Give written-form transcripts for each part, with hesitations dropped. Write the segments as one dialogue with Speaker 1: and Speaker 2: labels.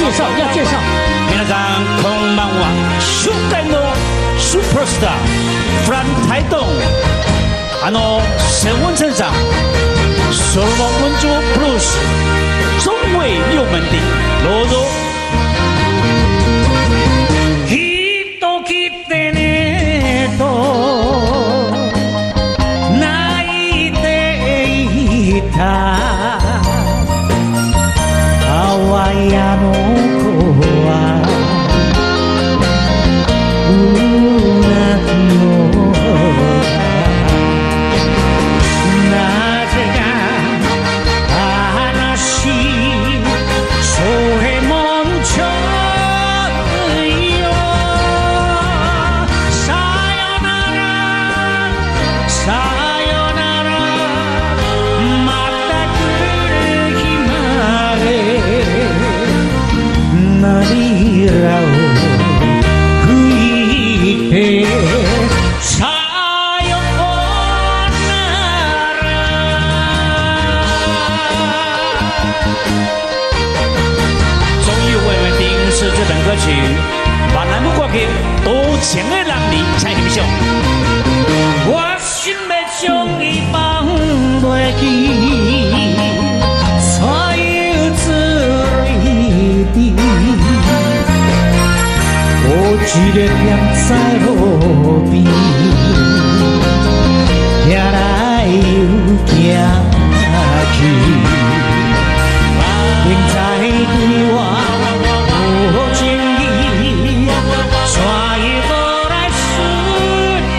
Speaker 1: 要介绍。
Speaker 2: 皆さんこんばんは。初回のスーパースター from 台东，沈文成长，Solomon文竹 Blues， 中卫右门丁罗罗。人来てねと泣いていた。川屋の子はうなぎのなぜか話それもんちょいよさよならさよならまた来る日まで涙を拭いてさよなら。中医慰问丁是这本歌曲把南部歌曲多情的人里才欣赏。我心要将伊放袂记，所有滋泪滴。我一个站在路边，行来又行去，明知对我无情意，却又无来思念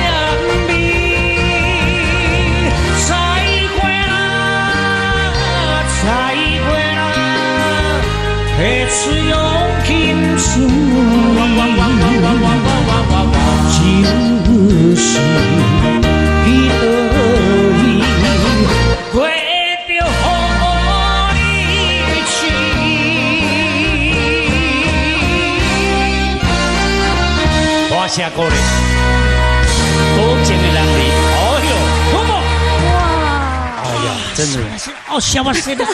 Speaker 2: 你。再会啦，再会啦，彼此用心情。就是一得意，为着和你去。我写歌嘞，多情的人里，哎呦，多么！哇！哎呀，真的，
Speaker 1: 哦，小把谁的？